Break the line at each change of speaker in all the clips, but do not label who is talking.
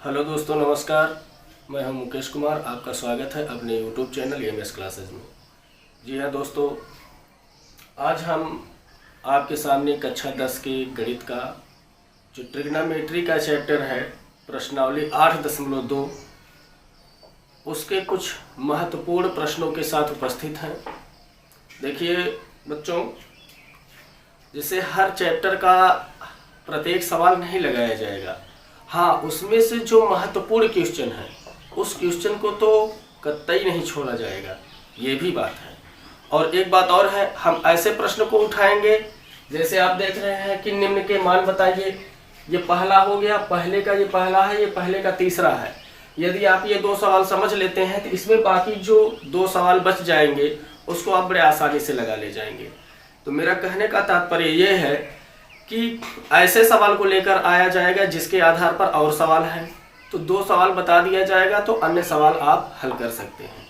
Hello दोस्तों, नमस्कार। मैं हूं मुकेश कुमार। आपका स्वागत है अपने यूट्यूब चैनल एमएस क्लासेज में। जी हाँ दोस्तों, आज हम आपके सामने कक्षा 10 के गणित का जो ट्रिग्नोमेट्री का चैप्टर है, प्रश्नावली 8.2, उसके कुछ महत्वपूर्ण प्रश्नों के साथ उपस्थित हैं। देखिए बच्चों, जैसे हर चैप्टर का प्रत्येक सवाल नहीं लगाया जाएगा, हाँ उसमें से जो महत्वपूर्ण क्वेश्चन है उस क्वेश्चन को तो कतई नहीं छोड़ा जाएगा, ये भी बात है। और एक बात और है, हम ऐसे प्रश्न को उठाएंगे जैसे आप देख रहे हैं कि निम्न के मान बताइए। ये पहला हो गया, पहले का ये पहला है, ये पहले का तीसरा है। यदि आप ये 2 सवाल समझ लेते हैं तो इसमें बाकी जो 2 सवाल बच जाएंगे उसको आप बड़े आसानी से लगा ले जाएंगे। तो मेरा कहने का तात्पर्य ये है कि ऐसे सवाल को लेकर आया जाएगा जिसके आधार पर और सवाल हैं, तो 2 सवाल बता दिया जाएगा तो अन्य सवाल आप हल कर सकते हैं।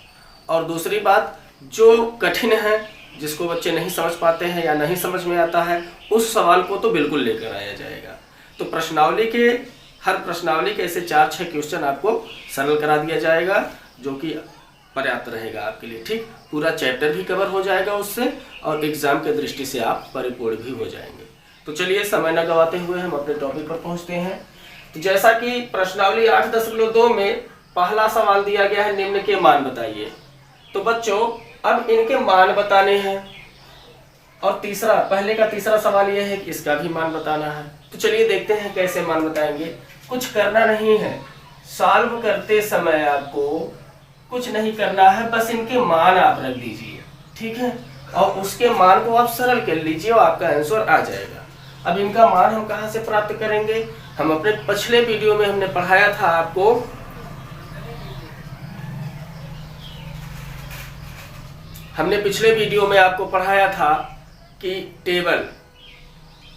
और दूसरी बात, जो कठिन है, जिसको बच्चे नहीं समझ पाते हैं या नहीं समझ में आता है, उस सवाल को तो बिल्कुल लेकर आया जाएगा। तो हर प्रश्नावली के ऐसे 4-6 क्वेश्चन आपको सरल करा दिया जाएगा, जो कि पर्याप्त रहेगा आपके लिए। ठीक, पूरा चैप्टर भी कवर हो जाएगा उससे, और एग्जाम के दृष्टि से आप परिपूर्ण भी हो जाएंगे। तो चलिए समय न गवाते हुए हम अपने टॉपिक पर पहुंचते हैं। तो जैसा कि प्रश्नावली 8.2 में पहला सवाल दिया गया है, निम्न के मान बताइए। तो बच्चों अब इनके मान बताने हैं, और पहले का तीसरा सवाल यह है कि इसका भी मान बताना है। तो चलिए देखते हैं कैसे मान बताएंगे। कुछ करना नहीं है, सॉल्व करते समय आपको कुछ नहीं करना है, बस इनके मान आप रख दीजिए, ठीक है, और उसके मान को आप सरल कर लीजिए और आपका आंसर आ जाएगा। अब इनका मान हम कहां से प्राप्त करेंगे? हम अपने पिछले वीडियो में हमने पढ़ाया था आपको, पढ़ाया था कि टेबल,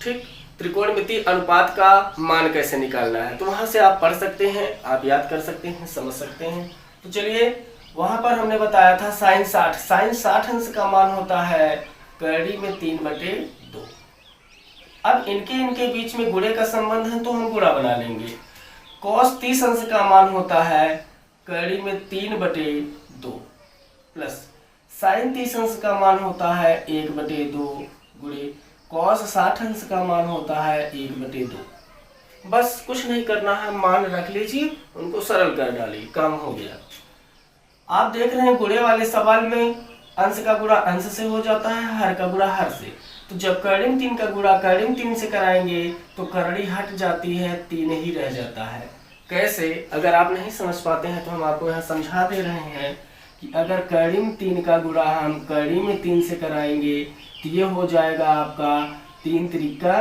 ठीक, त्रिकोणमितीय अनुपात का मान कैसे निकालना है। तो वहां से आप पढ़ सकते हैं, आप याद कर सकते हैं, समझ सकते हैं। तो चलिए, वहां पर हमने बताया था sin 60 अंश का मान होता है कड़ी में 3/2। अब इनके बीच में गुणे का संबंध है तो हम गुणा बना लेंगे। cos 30 अंश का मान होता है कड़ी में 3/2 प्लस sin 30 अंश का मान होता है 1/2 गुणे cos 60 अंश का मान होता है 1/2। बस कुछ नहीं करना है, मान रख लीजिए, उनको सरल कर डालिए, काम हो गया। आप देख रहे हैं गुणे वाले सवाल में अंश का गुणा अंश से हो जाता है, हर का गुणा हर से। तो जब कर्णिम 3 का गुणा कर्णिम 3 से कराएंगे तो करड़ी हट जाती है, 3 ही रह जाता है। कैसे? अगर आप नहीं समझ पाते हैं तो हम आपको यहाँ समझा दे रहे हैं कि अगर कर्णिम 3 का गुणा हम कर्णिम 3 से कराएंगे तो ये हो जाएगा आपका 3 त्रिका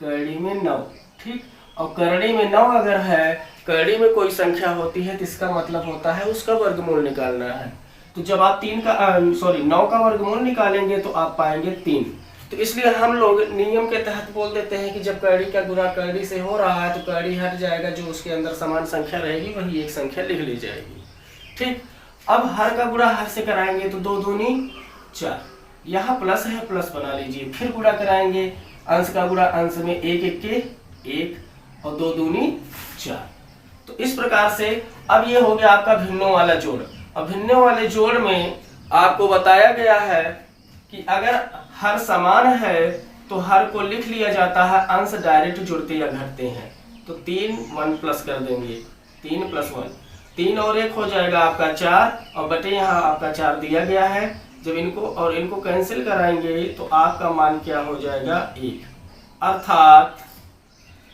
कर्णिम 9, ठीक। और करड़ी में 9 अगर है, करड़ी में कोई संख्या होती है तो इसका मतलब होता है उसका वर्गमूल निकालना है। तो जब आप 9 का वर्गमूल निकालेंगे तो आप पाएंगे 3। तो इसलिए हम लोग नियम के तहत बोल देते हैं कि जब करड़ी का गुणा करड़ी से हो रहा है तो करड़ी हट जाएगा, जो उसके अंदर समान संख्या रहेगी वही एक संख्या लिख ली जाएगी, ठीक। अब हर का गुणा हर से कराएंगे तो 2 दूनी 4, यहाँ प्लस है, प्लस बना लीजिए। फिर गुणा कराएंगे, अंश का गुणा अंश में 1 1 के 1 और 2 दूनी 4। तो इस प्रकार से अब ये हो गया आपका भिन्नों वाला जोड़। अब भिन्नों वाले जोड़ में आपको बताया गया है कि अगर हर समान है तो हर को लिख लिया जाता है, अंश डायरेक्ट जुड़ते या घटते हैं। तो 3 1 प्लस कर देंगे, 3 + 1 3 और 1 हो जाएगा आपका 4, और बटे यहाँ आपका 4 दिया गया है। जब इनको कैंसिल कराएंगे तो आपका मान क्या हो जाएगा? 1। अर्थात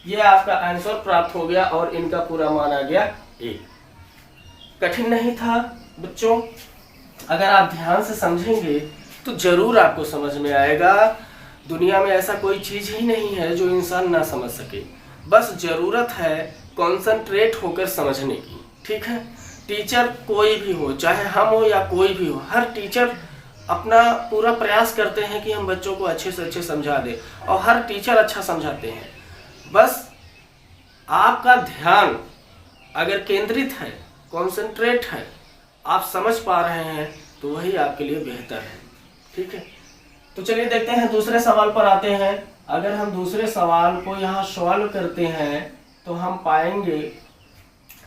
ये आपका आंसर प्राप्त हो गया और इनका पूरा मान आ गया 1। कठिन नहीं था बच्चों, अगर आप ध्यान से समझेंगे तो जरूर आपको समझ में आएगा। दुनिया में ऐसा कोई चीज ही नहीं है जो इंसान ना समझ सके, बस जरूरत है कॉन्सेंट्रेट होकर समझने की, ठीक है। टीचर कोई भी हो, चाहे हम हो या कोई भी हो, हर टीचर अपना पूरा प्रयास करते हैं कि हम बच्चों को अच्छे से अच्छे समझा दें, और हर टीचर अच्छा समझाते हैं। बस आपका ध्यान अगर केंद्रित है, कॉन्सेंट्रेट है, आप समझ पा रहे हैं तो वही आपके लिए बेहतर है, ठीक है। तो चलिए देखते हैं दूसरे सवाल पर आते हैं। अगर हम दूसरे सवाल को यहाँ सॉल्व करते हैं तो हम पाएंगे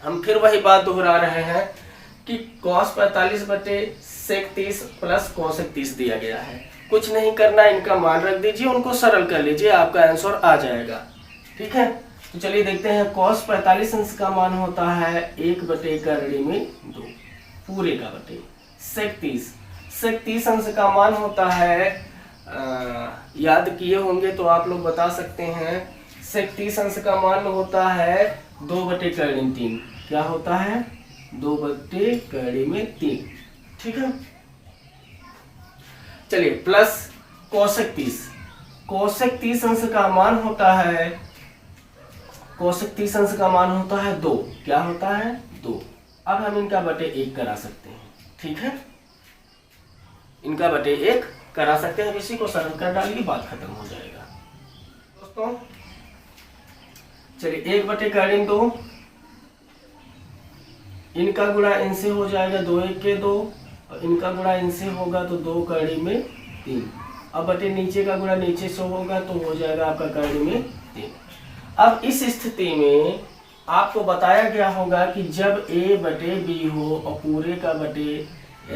हम फिर वही बात दोहरा रहे हैं कि cos 45 बटे sec 30 प्लस cos 30 दिया गया है। कुछ नहीं करना, इनका मान रख दीजिए, उनको सरल कर लीजिए, आपका आंसर आ जाएगा। ठीक है, तो चलिए देखते हैं। cos 45 अंश का मान होता है 1 बटे करड़ी में 2 पूरे का बटे। sec 30 अंश का मान होता है, याद किए होंगे तो आप लोग बता सकते हैं, sec 30 अंश का मान होता है 2 बटे करड़ी में 3। क्या होता है? 2 बटे करड़ी में 3। ठीक है, चलिए प्लस cosec 30 अंश का मान होता है, cosec 30 अंश का मान होता है 2। क्या होता है? 2। अब हम इनका बटे 1 करा सकते हैं। ठीक है, इनका बटे 1 करा सकते हैं। इसी को सरल कर डालिए, बात खत्म हो जाएगा दोस्तों। चलिए 1 बटे करड़ी में 2, इनका गुणा इनसे हो जाएगा 2 1 के 2, और इनका गुणा इनसे होगा तो 2 करड़ी में 3। अब बटे नीचे का गुणा नीचे से होगा तो हो जाएगा आपका करड़ी में 3। अब इस स्थिति में आपको बताया गया होगा कि जब a बटे b हो और पूरे का बटे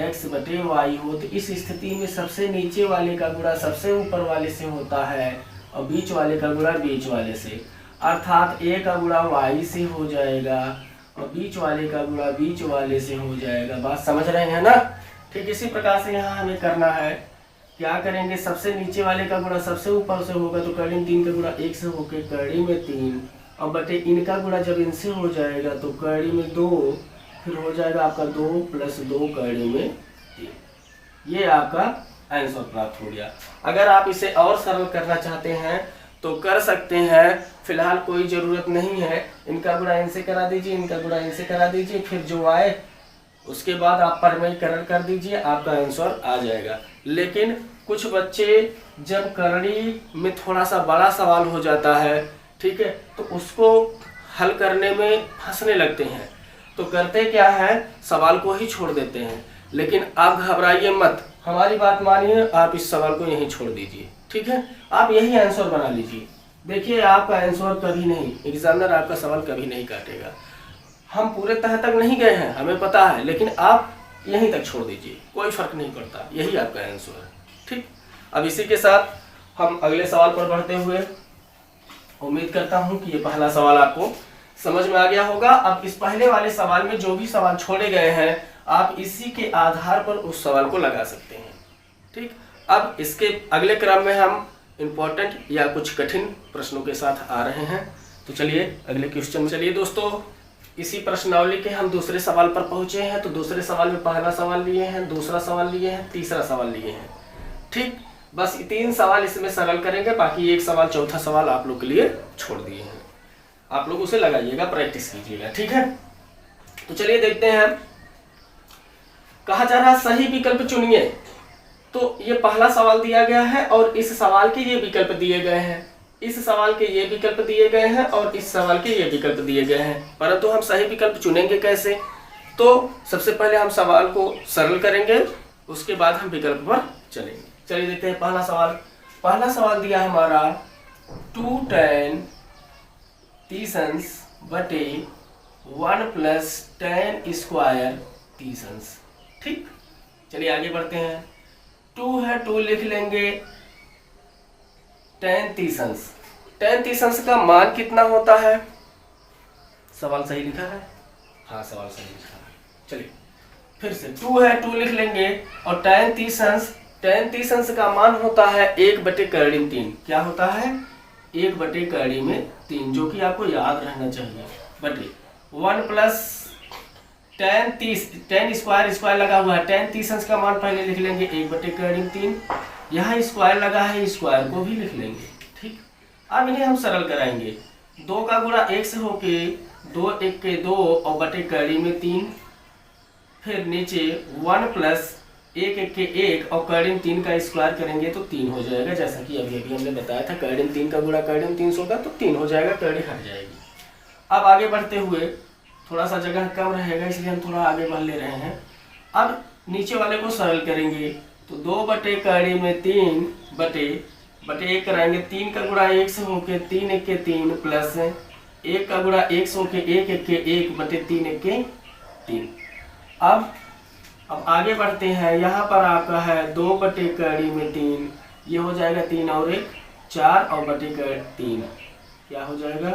x बटे y हो, तो इस स्थिति में सबसे नीचे वाले का गुणा सबसे ऊपर वाले से होता है और बीच वाले का गुणा बीच वाले से, अर्थात a का गुणा y से हो जाएगा और बीच वाले का गुणा बीच वाले से हो जाएगा। बात समझ रहे हैं ना? ठीक इसी प्रकार से यहाँ हमें करना है। क्या करेंगे? सबसे नीचे वाले का गुणा सबसे ऊपर से होगा तो करड़ी में 3 का गुणा 1 से होकर करड़ी में 3, और बटे इनका गुणा जब इनसे हो जाएगा तो करड़ी में 2, फिर हो जाएगा आपका 2 प्लस 2 करड़ी में 3। ये आपका आंसर प्राप्त हो गया। अगर आप इसे और सरल करना चाहते हैं तो कर सकते हैं, फिलहाल कोई ज़रूरत नहीं है। इनका गुणा इनसे करा दीजिए, इनका गुणा इनसे करा दीजिए, फिर जो आए उसके बाद आप परिमेयीकरण कर दीजिए, आपका आंसर आ जाएगा। लेकिन कुछ बच्चे जब करड़ी में थोड़ा सा बड़ा सवाल हो जाता है, ठीक है, तो उसको हल करने में फंसने लगते हैं, तो करते क्या है, सवाल को ही छोड़ देते हैं। लेकिन आप घबराइए मत, हमारी बात मानिए, आप इस सवाल को यहीं छोड़ दीजिए। ठीक है, आप यही आंसर बना लीजिए। देखिए आपका आंसर कभी नहीं, एग्जामिनर आपका सवाल कभी नहीं काटेगा। हम पूरे तह तक नहीं गए हैं, हमें पता है, लेकिन आप यहीं तक छोड़ दीजिए, कोई फर्क नहीं पड़ता, यही आपका आंसर है। ठीक, अब इसी के साथ हम अगले सवाल पर बढ़ते हुए, उम्मीद करता हूं कि ये पहला सवाल आपको समझ में आ गया होगा। अब इस पहले वाले सवाल में जो भी सवाल छोड़े गए हैं, आप इसी के आधार पर उस सवाल को लगा सकते हैं। ठीक, अब इसके अगले क्रम में हम इम्पोर्टेंट या कुछ कठिन प्रश्नों के साथ आ रहे हैं। तो चलिए अगले क्वेश्चन में चलिए दोस्तों, इसी प्रश्नावली के हम दूसरे सवाल पर पहुंचे हैं। तो दूसरे सवाल में पहला सवाल लिए हैं, दूसरा सवाल लिए हैं, तीसरा सवाल लिए हैं। ठीक, बस 3 सवाल इसमें सरल करेंगे, बाकी एक सवाल चौथा सवाल आप लोग के लिए छोड़ दिए हैं। आप लोग उसे लगाइएगा, प्रैक्टिस कीजिएगा। ठीक है, तो चलिए देखते हैं। कहा जा रहा सही विकल्प चुनिए। तो ये पहला सवाल दिया गया है और इस सवाल के ये विकल्प दिए गए हैं, इस सवाल के ये विकल्प दिए गए हैं और इस सवाल के ये विकल्प दिए गए हैं। परंतु हम सही विकल्प चुनेंगे कैसे? तो सबसे पहले हम सवाल को सरल करेंगे, उसके बाद हम विकल्प पर चलेंगे। चलिए देखते हैं पहला सवाल। पहला सवाल दिया है हमारा 2 tan 30 अंश बटे 1 प्लस tan स्क्वायर 30 अंश। ठीक, चलिए आगे बढ़ते हैं। 2 है, 2 लिख लेंगे, tan 30 अंश। tan 30 अंश का मान कितना होता है? सवाल सही लिखा है? हाँ, सवाल सही लिखा है। चलिए फिर से 2 है, 2 लिख लेंगे, और tan 30 अंश का मान होता है 1 बटे करड़ी में 3। क्या होता है? 1 बटे करड़ी में 3, जो कि आपको याद रहना चाहिए, बटे 1 प्लस tan स्क्वायर लगा हुआ है। tan 30 अंश का मान पहले लिख लेंगे 1 बटे करड़ी में 3, यहाँ स्क्वायर लगा है, स्क्वायर को भी लिख लेंगे। ठीक, अब इन्हें हम सरल कराएंगे। 2 का गुणा 1 से होके 2 1 के 2 और बटे करड़ी में 3, फिर नीचे 1 प्लस 1 1 के 1 और करड़ी में 3 का स्क्वायर करेंगे तो 3 हो जाएगा। जैसा कि अभी अभी हमने बताया था, करड़ी में 3 का गुणा करड़ी में 3 होगा तो 3 हो जाएगा, करड़ी हट जाएगी। अब आगे बढ़ते हुए, थोड़ा सा जगह कम रहेगा इसलिए हम थोड़ा आगे बढ़ ले रहे हैं। अब नीचे वाले को सरल करेंगे तो 2 बटे करड़ी में 3 बटे 1 कराएंगे, 3 का गुणा 1 से होके 3 1 के 3 प्लस 1 का गुणा 1 100 के 1 1 के 1 बटे 3 1 के 3। अब आगे बढ़ते हैं। यहाँ पर आपका है 2 बटे कड़ी में 3, ये हो जाएगा 3 और 1 4 और बटे 3 क्या हो जाएगा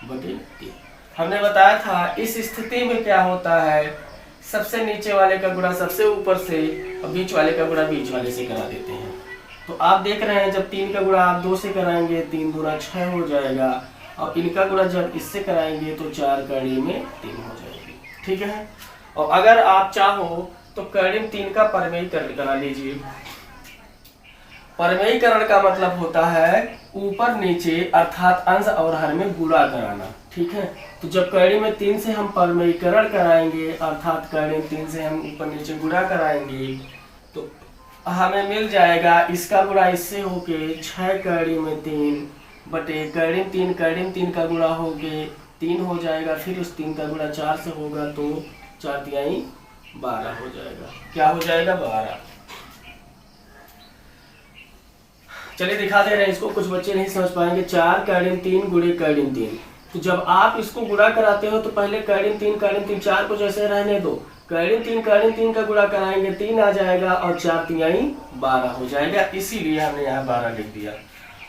बटे 3। हमने बताया था इस स्थिति में क्या होता है, सबसे नीचे वाले का गुणा सबसे ऊपर से और बीच वाले का गुणा बीच वाले से करा देते हैं। तो आप देख रहे हैं जब 3 का गुणा आप 2 से कराएंगे 3 दूना 6 हो जाएगा, और इनका गुणा जब इससे कराएंगे तो 4 कड़ी में 3 हो जाएगी। ठीक है। और अगर आप चाहो तो कड़ी में 3 का परमेयीकरण करा लीजिए। परमेयीकरण का मतलब होता है ऊपर नीचे अर्थात अंश और हर में गुणा कराना। ठीक है। तो जब कड़ी में 3 से हम परमेयीकरण कराएंगे अर्थात कड़ी में 3 से हम ऊपर नीचे गुणा कराएंगे तो हमें मिल जाएगा इसका गुणा इससे होके 6 कड़ी में 3 बटे कड़ी में 3 का गुणा होके 3 हो जाएगा, फिर उस 3 का गुणा 4 से होगा तो 4 तिहाई 12 हो जाएगा। क्या हो जाएगा 12। चलिए दिखा दे रहे हैं इसको, कुछ बच्चे नहीं समझ पाएंगे। 4 कड़ी में 3 गुणे कड़ी में 3। तो जब आप इसको गुणा कराते हो तो पहले कड़ी में 3 4 को जैसे रहने दो, कड़ी में 3 का गुणा कराएंगे 3 आ जाएगा और 4 तिहाई 12 हो जाएगा, इसीलिए हमने यहाँ 12 लिख दिया।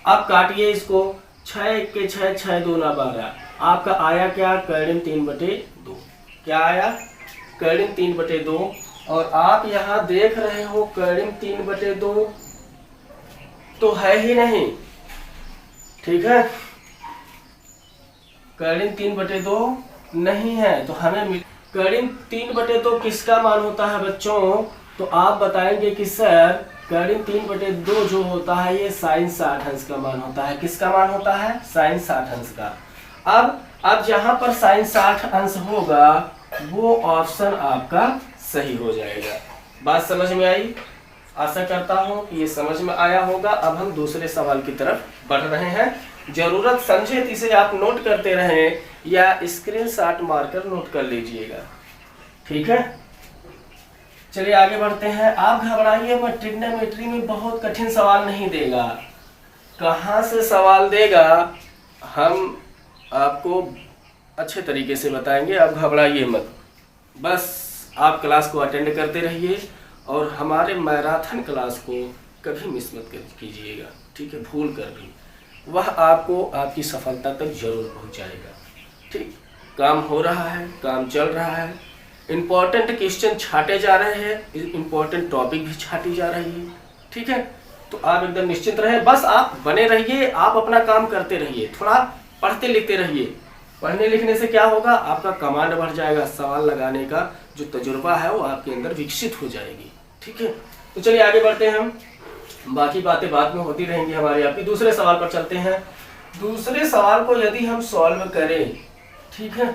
अब काटिए इसको, 6 1 के 6 6 2 ना 12, आपका आया क्या कड़ी में 3 बटे 2। क्या आया कड़ी में 3 बटे 2। और आप यहाँ देख रहे हो कड़ी में 3 बटे 2 तो है ही नहीं। ठीक है। कड़ी में 3 बटे 2 नहीं है तो हमें कड़ी में 3 बटे 2 किसका मान होता है बच्चों, तो आप बताएंगे कि सर कड़ी में 3 बटे 2 जो होता है ये साइन 60 अंश का मान होता है। किसका मान होता है साइन 60 अंश का। अब जहां पर साइन 60 अंश होगा वो ऑप्शन आपका सही हो जाएगा। बात समझ में आई? आशा करता हूं कि ये समझ में आया होगा। अब हम दूसरे सवाल की तरफ बढ़ रहे हैं। जरूरत समझे तो इसे आप नोट करते रहें या स्क्रीनशॉट मारकर नोट कर लीजिएगा। ठीक है। चलिए आगे बढ़ते हैं। आप घबराइए मत, ट्रिग्नोमेट्री में बहुत कठिन सवाल नहीं देगा। कहाँ से सवाल देगा हम आपको अच्छे तरीके से बताएंगे, आप घबराइए मत। बस आप क्लास को अटेंड करते रहिए और हमारे मैराथन क्लास को कभी मिस मत कीजिएगा। ठीक है। भूल कर भी वह आपको आपकी सफलता तक जरूर पहुंचाएगा। ठीक। काम हो रहा है, काम चल रहा है, इम्पोर्टेंट क्वेश्चन छाटे जा रहे हैं, इम्पोर्टेंट टॉपिक भी छाटी जा रही है। ठीक है। तो आप एकदम निश्चिंत रहें, बस आप बने रहिए, आप अपना काम करते रहिए, थोड़ा पढ़ते लिखते रहिए। पढ़ने लिखने से क्या होगा, आपका कमांड बढ़ जाएगा, सवाल लगाने का जो तजुर्बा है वो आपके अंदर विकसित हो जाएगी। ठीक है। तो चलिए आगे बढ़ते हैं, हम बाकी बातें बाद में होती रहेंगी हमारी आपकी। दूसरे सवाल पर चलते हैं। दूसरे सवाल को यदि हम सॉल्व करें, ठीक है,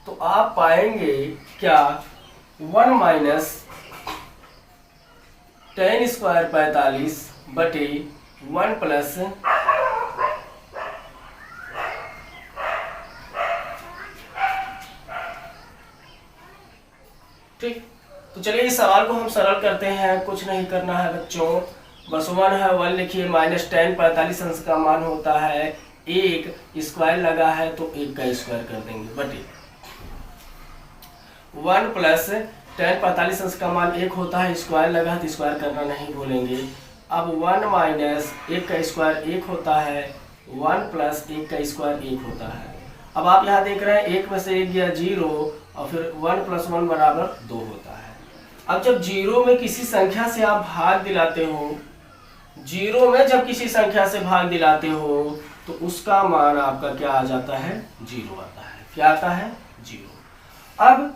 तो आप पाएंगे क्या 1 माइनस tan स्क्वायर 45 बटे 1 प्लस ठीक। तो चलिए इस सवाल को हम सरल करते हैं, कुछ नहीं करना है बच्चों, बस 1 है 1 लिखिए, माइनस tan 45 अंश का मान होता है 1, स्क्वायर लगा है तो 1 का स्क्वायर कर देंगे बटे 1 प्लस tan 45 अंश का मान 1 होता है, स्क्वायर लगा है तो स्क्वायर करना नहीं भूलेंगे। अब 1 माइनस 1 का स्क्वायर 1 होता है, 1 प्लस 1 का स्क्वायर 1 होता है। अब आप यहाँ देख रहे हैं 1 में से 1 गया 0 और फिर 1 प्लस 1 बराबर 2 होता है। अब जब 0 में किसी संख्या से आप भाग दिलाते हो, 0 में जब किसी संख्या से भाग दिलाते हो तो उसका मान आपका क्या आ जाता है 0 आता है। क्या आता है 0।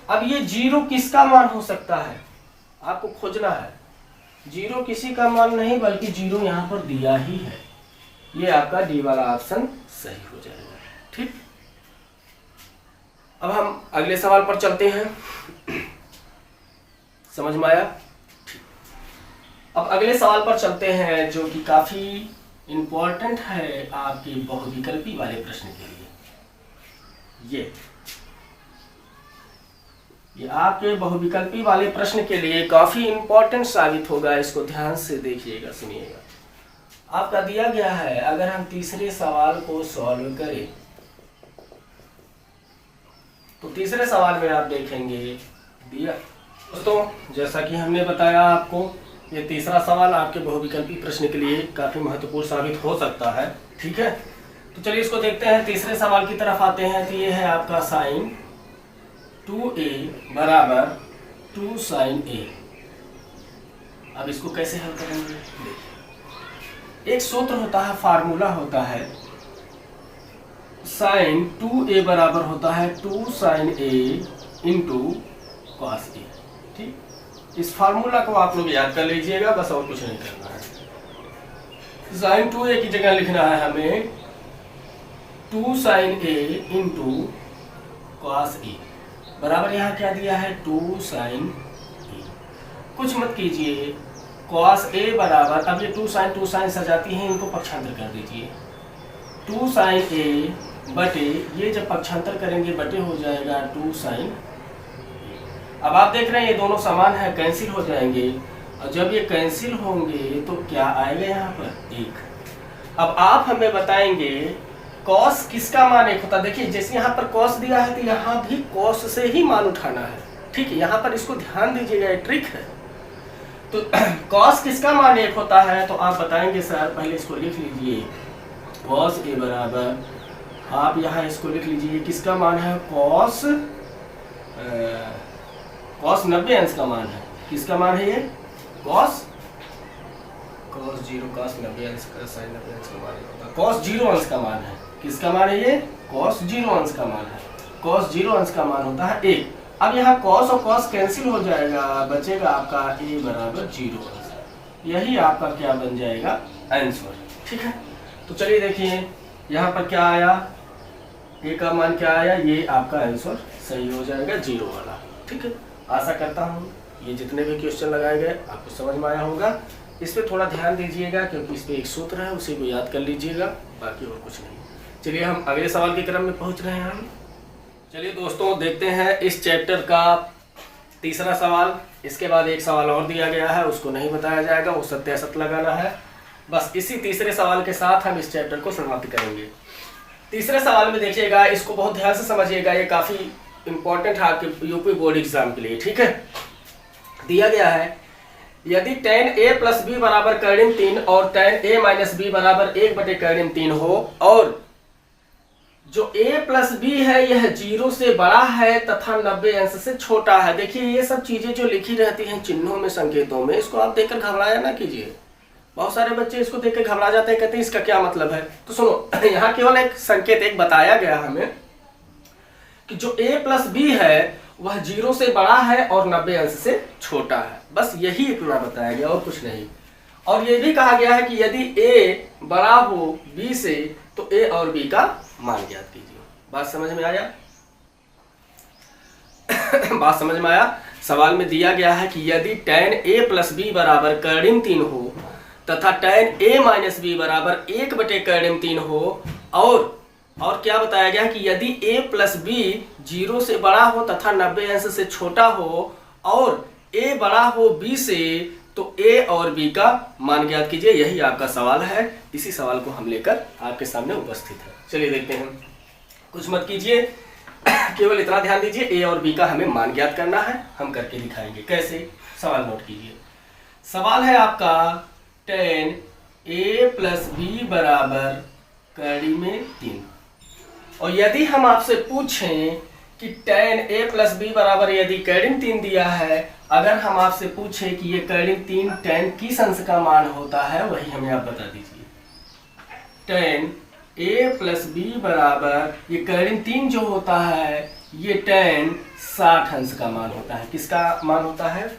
अब ये 0 किसका मान हो सकता है आपको खोजना है। 0 किसी का मान नहीं बल्कि 0 यहाँ पर दिया ही है, ये आपका डी वाला ऑप्शन सही हो जाएगा। ठीक। अब हम अगले सवाल पर चलते हैं, समझ में आया? अब अगले सवाल पर चलते हैं जो कि काफी इंपॉर्टेंट है आपके बहुविकल्पी वाले प्रश्न के लिए। ये आपके बहुविकल्पी वाले प्रश्न के लिए काफी इंपॉर्टेंट साबित होगा, इसको ध्यान से देखिएगा, सुनिएगा। आपका दिया गया है, अगर हम तीसरे सवाल को सॉल्व करें तो तीसरे सवाल में आप देखेंगे दिया। दोस्तों जैसा कि हमने बताया आपको, ये तीसरा सवाल आपके बहुविकल्पी प्रश्न के लिए काफ़ी महत्वपूर्ण साबित हो सकता है। ठीक है, तो चलिए इसको देखते हैं। तीसरे सवाल की तरफ आते हैं। तो ये है आपका साइन 2a बराबर 2 साइन a। अब इसको कैसे हल करेंगे? देखिए, एक सूत्र होता है, फार्मूला होता है, साइन 2a बराबर होता है 2 sine a into cos a। ठीक, इस फार्मूला को आप लोग याद कर लीजिएगा, बस और कुछ नहीं करना है। साइन 2a की जगह लिखना है हमें 2 sine a into cos a बराबर यहाँ क्या दिया है 2 साइन a। कुछ मत कीजिए, कॉस a बराबर, अब ये 2 साइन सजाती हैं, इनको पक्षांतर कर दीजिए। 2 साइन a बटे, ये जब पक्षांतर करेंगे बटे हो जाएगा 2 साइन। अब आप देख रहे हैं ये दोनों समान है, कैंसिल हो जाएंगे, और जब ये कैंसिल होंगे तो क्या आएगा यहाँ पर 1। अब आप हमें बताएंगे कॉस किसका मान 1 होता है। देखिए जैसे यहाँ पर कॉस दिया है तो यहाँ भी कॉस से ही मान उठाना है। ठीक है, यहाँ पर इसको ध्यान दीजिएगा, ट्रिक है। तो कॉस किसका मान 1 होता है, तो आप बताएंगे सर पहले इसको लिख लीजिए, कॉस a बराबर, आप यहाँ इसको लिख लीजिए, किसका मान है कॉस 90 अंश का मान है। किसका मान है ये कॉस 0 कॉस 90 अंश का, साइन 90 अंश का मान है, कॉस 0 अंश का मान है। किसका मान है ये कॉस 0 अंश का मान है। कॉस 0 अंश का मान होता है 1। अब यहाँ कॉस और कॉस कैंसिल हो जाएगा, बचेगा आपका a बराबर 0 अंश। यही आपका क्या बन जाएगा आंसर। ठीक है, तो चलिए देखिए यहाँ पर क्या आया, a का मान क्या आया, ये आपका आंसर सही हो जाएगा 0 वाला। ठीक है, आशा करता हूँ ये जितने भी क्वेश्चन लगाए गए आपको समझ में आया होगा। इस पर थोड़ा ध्यान दीजिएगा क्योंकि इस पर एक सूत्र है, उसी को याद कर लीजिएगा, बाकी और कुछ नहीं। चलिए हम अगले सवाल के क्रम में पहुँच रहे हैं। चलिए दोस्तों देखते हैं इस चैप्टर का तीसरा सवाल। इसके बाद एक सवाल और दिया गया है, उसको नहीं बताया जाएगा, वो सत्य असत लगाना है। बस इसी तीसरे सवाल के साथ हम इस चैप्टर को समाप्त करेंगे। तीसरे सवाल में देखिएगा, इसको बहुत ध्यान से समझिएगा, ये काफ़ी इंपॉर्टेंट है आपके यूपी बोर्ड एग्जाम के लिए। ठीक है, दिया गया है यदि tan a प्लस b बराबर कर्णिम 3 और tan a माइनस b बराबर 1/कर्णिम 3 हो, और जो a प्लस b है यह 0 से बड़ा है तथा 90 अंश से छोटा है। देखिए ये सब चीजें जो लिखी रहती हैं चिन्हों में, संकेतों में, इसको आप देखकर घबराया ना कीजिए। बहुत सारे बच्चे इसको देखकर घबरा जाते हैं, कहते हैं इसका क्या मतलब है। तो सुनो, यहाँ केवल एक संकेत एक बताया गया हमें कि जो a प्लस b है वह 0 से बड़ा है और 90 अंश से छोटा है। बस यही इतना बताया गया और कुछ नहीं। और ये भी कहा गया है कि यदि a बड़ा हो b से तो a और b का मान ज्ञात कीजिए। बात समझ में आया? बात समझ में आया? सवाल में दिया गया है कि यदि tan a प्लस b बराबर कर्णिम 3 हो तथा tan a माइनस b बराबर 1/कर्णिम 3 हो, और क्या बताया गया कि यदि a प्लस b 0 से बड़ा हो तथा 90 अंश से छोटा हो, और a बड़ा हो b से, तो a और b का मान ज्ञात कीजिए। यही आपका सवाल है, इसी सवाल को हम लेकर आपके सामने उपस्थित है। चलिए देखते हैं, कुछ मत कीजिए, केवल इतना ध्यान दीजिए, a और b का हमें मान ज्ञात करना है, हम करके दिखाएंगे। कैसे? सवाल नोट कीजिए। सवाल है आपका tan a प्लस b बराबर कर्णिम 3, और यदि हम आपसे पूछें कि tan a प्लस b बराबर यदि कर्णिम 3 दिया है, अगर हम आपसे पूछें कि ये कर्णिम 3 tan किस अंश का मान होता है, वही हमें आप बता दीजिए। tan a प्लस b बराबर ये कर्णिम 3 जो होता है ये tan 60 अंश का मान होता है। किसका मान होता है?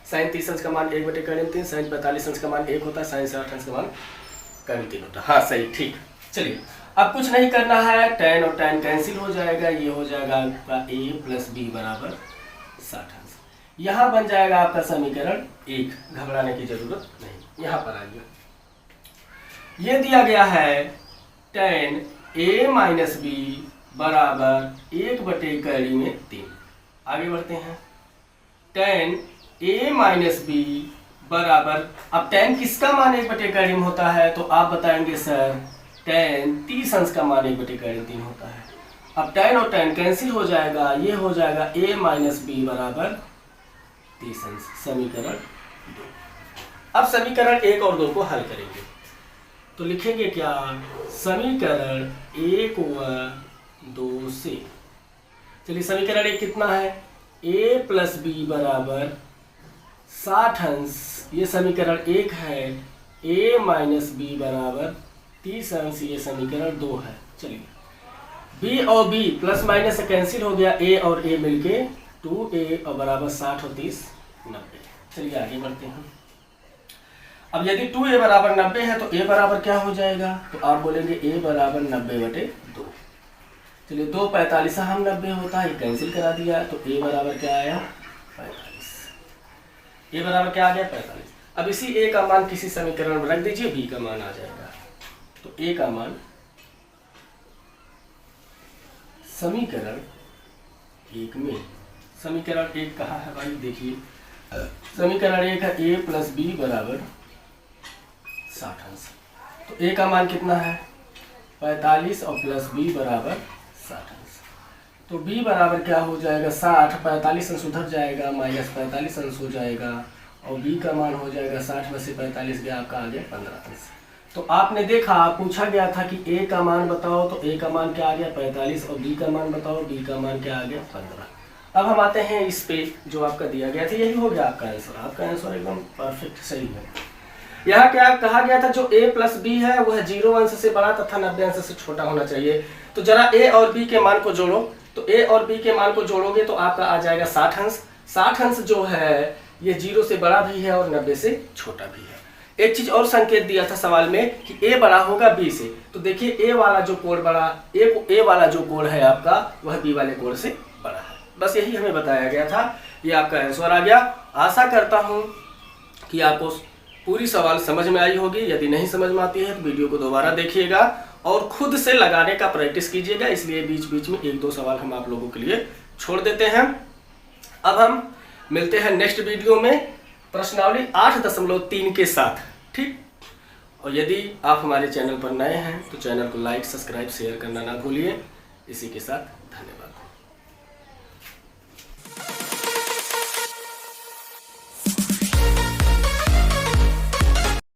sin 30 अंश का मान 1/कर्णिम 3, sin 45 अंश का मान 1 होता है, sin 60 अंश का मान कर्णिम 3 होता है। हाँ सही, ठीक। चलिए अब कुछ नहीं करना है, tan और tan कैंसिल हो जाएगा, ये हो जाएगा आपका a प्लस b बराबर 60 अंश। यहाँ बन जाएगा आपका समीकरण 1, घबराने की जरूरत नहीं। यहाँ पर आइए, ये दिया गया है tan a माइनस b बराबर 1/कर्णिम 3। आगे बढ़ते हैं, tan a माइनस b बराबर, अब tan किसका मान 1/कर्णिम होता है, तो आप बताएंगे सर tan 30 अंश का मान 1/कर्णिम 3 होता है। अब tan और tan कैंसिल हो जाएगा, ये हो जाएगा a माइनस बी बराबर 30 अंश, समीकरण 2। अब समीकरण 1 और 2 को हल करेंगे तो लिखेंगे क्या, समीकरण 1 व 2 से, चलिए समीकरण 1 कितना है, a प्लस बी बराबर 60 अंश, ये समीकरण 1 है, a माइनस बी बराबर 30 अंश, ये समीकरण 2 है। चलिए b और b प्लस माइनस से कैंसिल हो गया, a और a मिलके 2a और बराबर 60 और 30 90। चलिए आगे बढ़ते हैं। अब यदि 2a बराबर 90 है तो a बराबर क्या हो जाएगा, तो आप बोलेंगे a बराबर 90/2। चलिए 2 45 हम 90 होता है, कैंसिल करा दिया तो a बराबर क्या आया 45। a बराबर क्या आ गया 45। अब इसी a का मान किसी समीकरण में रख दीजिए, b का मान आ जाएगा। तो a का मान समीकरण 1 में, समीकरण 1 कहाँ है भाई, देखिए समीकरण 1 है a प्लस बी बराबर 60 अंश। तो a का मान कितना है 45 और प्लस b बराबर 60 अंश। तो b बराबर क्या हो जाएगा 60, 45 अंश उधर जाएगा, माइनस 45 अंश हो जाएगा और b का मान हो जाएगा 60 में से 45 गया, आपका आ गया 15 अंश। तो आपने देखा, पूछा गया था कि a का मान बताओ, तो a का मान क्या आ गया 45 और b का मान बताओ, b का मान क्या आ गया 15। अब हम आते हैं इस पे जो आपका दिया गया था, यही हो गया आपका आंसर। आपका आंसर एकदम परफेक्ट सही है। यहाँ क्या कहा गया था, जो a प्लस बी है वह 0 अंश से बड़ा तथा 90 अंश से छोटा होना चाहिए। तो जरा a और b के मान को जोड़ो, तो a और b के मान को जोड़ोगे तो आपका आ जाएगा 60 अंश। 60 अंश जो है ये 0 से बड़ा भी है और 90 से छोटा भी है। एक चीज और संकेत दिया था सवाल में कि a बड़ा होगा b से, तो देखिए a वाला जो कोण बड़ा, a वाला जो कोण है आपका वह b वाले कोण से बड़ा है। बस यही हमें बताया गया था, ये आपका आंसर आ गया। आशा करता हूँ कि आपको पूरी सवाल समझ में आई होगी। यदि नहीं समझ में आती है तो वीडियो को दोबारा देखिएगा और खुद से लगाने का प्रैक्टिस कीजिएगा, इसलिए बीच बीच में 1-2 सवाल हम आप लोगों के लिए छोड़ देते हैं। अब हम मिलते हैं नेक्स्ट वीडियो में प्रश्नावली 8.3 के साथ, ठीक। और यदि आप हमारे चैनल पर नए हैं तो चैनल को लाइक, सब्सक्राइब, शेयर करना ना भूलिए। इसी के साथ धन्यवाद।